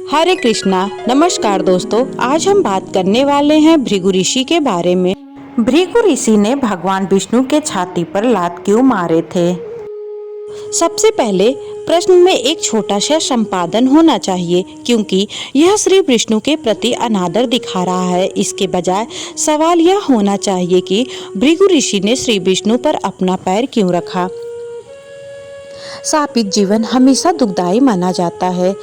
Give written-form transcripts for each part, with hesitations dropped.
हरे कृष्णा। नमस्कार दोस्तों, आज हम बात करने वाले हैं भृगु ऋषि के बारे में। भृगु ऋषि ने भगवान विष्णु के छाती पर लात क्यों मारे थे? सबसे पहले प्रश्न में एक छोटा सा संपादन होना चाहिए, क्योंकि यह श्री विष्णु के प्रति अनादर दिखा रहा है। इसके बजाय सवाल यह होना चाहिए कि भृगु ऋषि ने श्री विष्णु पर अपना पैर क्यों रखा। शापित जीवन हमेशा दुखदायी माना जाता है।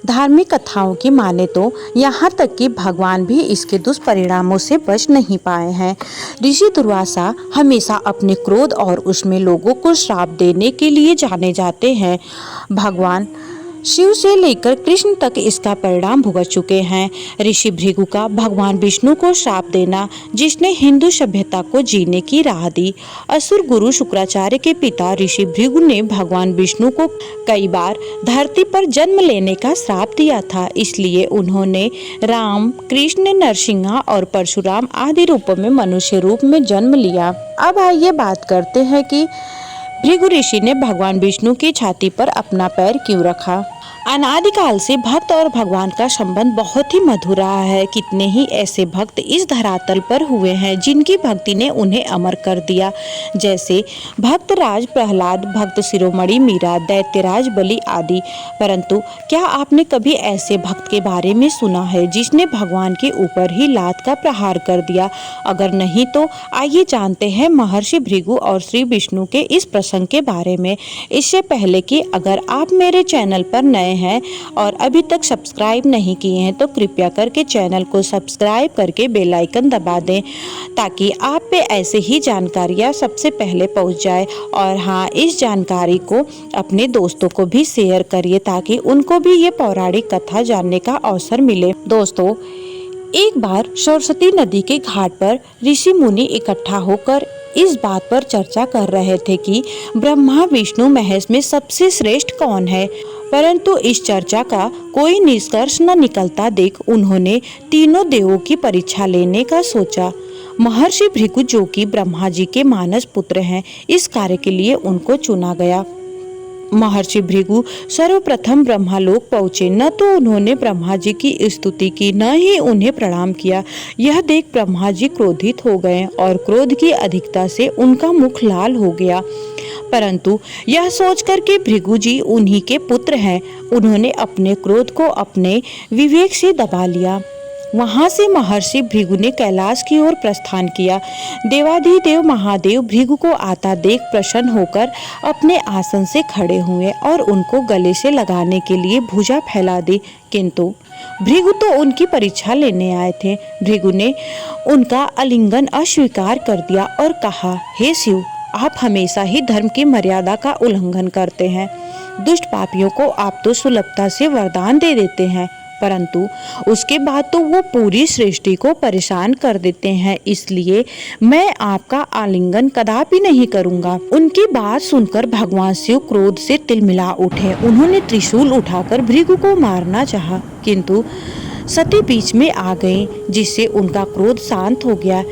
धार्मिक कथाओं की माने तो यहाँ तक कि भगवान भी इसके दुष्परिणामों से बच नहीं पाए हैं। ऋषि दुर्वासा हमेशा अपने क्रोध और उसमें लोगों को श्राप देने के लिए जाने जाते हैं। भगवान शिव से लेकर कृष्ण तक इसका परिणाम भुगत चुके हैं। ऋषि भृगु का भगवान विष्णु को श्राप देना, जिसने हिंदू सभ्यता को जीने की राह दी। असुर गुरु शुक्राचार्य के पिता ऋषि भृगु ने भगवान विष्णु को कई बार धरती पर जन्म लेने का श्राप दिया था। इसलिए उन्होंने राम, कृष्ण, नरसिंह और परशुराम आदि रूपों में मनुष्य रूप में जन्म लिया। अब आइए बात करते हैं कि भृगु ऋषि ने भगवान विष्णु की छाती पर अपना पैर क्यों रखा। अनादिकाल से भक्त और भगवान का संबंध बहुत ही मधुर रहा है। कितने ही ऐसे भक्त इस धरातल पर हुए हैं जिनकी भक्ति ने उन्हें अमर कर दिया, जैसे भक्त राज प्रहलाद, भक्त शिरोमणि मीरा, दैत्यराज बलि आदि। परंतु क्या आपने कभी ऐसे भक्त के बारे में सुना है जिसने भगवान के ऊपर ही लात का प्रहार कर दिया? अगर नहीं तो आइए जानते हैं महर्षि भृगु और श्री विष्णु के इस प्रसंग के बारे में। इससे पहले कि अगर आप मेरे चैनल पर नए हैं और अभी तक सब्सक्राइब नहीं किए हैं तो कृपया करके चैनल को सब्सक्राइब करके बेल आइकन दबा दें, ताकि आप पे ऐसे ही जानकारियां सबसे पहले पहुंच जाए। और हाँ, इस जानकारी को अपने दोस्तों को भी शेयर करिए ताकि उनको भी ये पौराणिक कथा जानने का अवसर मिले। दोस्तों, एक बार सरस्वती नदी के घाट पर ऋषि मुनि इकट्ठा होकर इस बात पर चर्चा कर रहे थे कि ब्रह्मा विष्णु महेश में सबसे श्रेष्ठ कौन है। परंतु इस चर्चा का कोई निष्कर्ष न निकलता देख उन्होंने तीनों देवों की परीक्षा लेने का सोचा। महर्षि भृगु, जो कि ब्रह्मा जी के मानस पुत्र हैं, इस कार्य के लिए उनको चुना गया। महर्षि भृगु सर्वप्रथम ब्रह्मालोक पहुँचे। न तो उन्होंने ब्रह्मा जी की स्तुति की, न ही उन्हें प्रणाम किया। यह देख ब्रह्मा जी क्रोधित हो गए और क्रोध की अधिकता से उनका मुख लाल हो गया। परंतु यह सोचकर कि भृगु जी उन्हीं के पुत्र हैं, उन्होंने अपने क्रोध को अपने विवेक से दबा लिया। वहां से महर्षि भृगु ने कैलाश की ओर प्रस्थान किया। देवाधिदेव महादेव भृगु को आता देख प्रसन्न होकर अपने आसन से खड़े हुए और उनको गले से लगाने के लिए भुजा फैला दी। किंतु भृगु तो उनकी परीक्षा लेने आए थे। भृगु ने उनका आलिंगन अस्वीकार कर दिया और कहा, हे शिव, आप हमेशा ही धर्म की मर्यादा का उल्लंघन करते हैं। दुष्ट पापियों को आप तो सुलभता से वरदान दे देते हैं, परंतु उसके बाद तो वो पूरी सृष्टि को परेशान कर देते हैं। इसलिए मैं आपका आलिंगन कदापि नहीं करूंगा। उनकी बात सुनकर भगवान शिव क्रोध से तिलमिला उठे। उन्होंने त्रिशूल उठाकर भृगु को मारना चाहा, किंतु सती बीच में आ गई, जिससे उनका क्रोध शांत हो गया।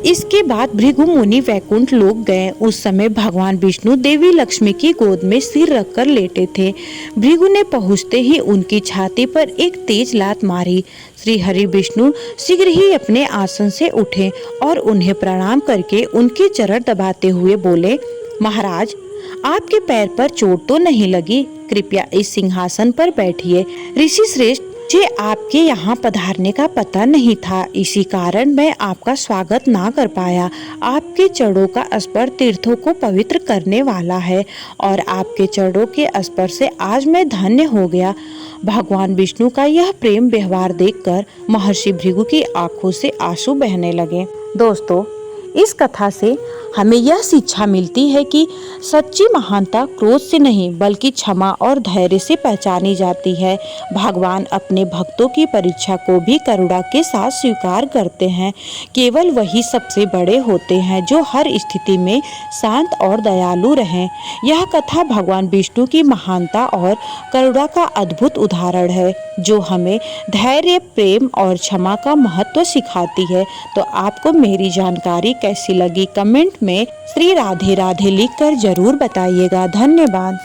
इसके बाद भृगु मुनि वैकुंठ लोक गए। उस समय भगवान विष्णु देवी लक्ष्मी की गोद में सिर रखकर लेटे थे। भृगु ने पहुँचते ही उनकी छाती पर एक तेज लात मारी। श्री हरि विष्णु शीघ्र ही अपने आसन से उठे और उन्हें प्रणाम करके उनके चरण दबाते हुए बोले, महाराज, आपके पैर पर चोट तो नहीं लगी? कृपया इस सिंहासन पर बैठिए। ऋषि श्रेष्ठ, मुझे आपके यहाँ पधारने का पता नहीं था, इसी कारण मैं आपका स्वागत ना कर पाया। आपके चरणों का स्पर्श तीर्थों को पवित्र करने वाला है और आपके चरणों के स्पर्श से आज मैं धन्य हो गया। भगवान विष्णु का यह प्रेम व्यवहार देखकर महर्षि भृगु की आंखों से आंसू बहने लगे। दोस्तों, इस कथा से हमें यह शिक्षा मिलती है कि सच्ची महानता क्रोध से नहीं बल्कि क्षमा और धैर्य से पहचानी जाती है। भगवान अपने भक्तों की परीक्षा को भी करुणा के साथ स्वीकार करते हैं। केवल वही सबसे बड़े होते हैं जो हर स्थिति में शांत और दयालु रहें। यह कथा भगवान विष्णु की महानता और करुणा का अद्भुत उदाहरण है, जो हमें धैर्य, प्रेम और क्षमा का महत्व सिखाती है। तो आपको मेरी जानकारी कैसी लगी? कमेंट में श्री राधे राधे लिखकर जरूर बताइएगा। धन्यवाद।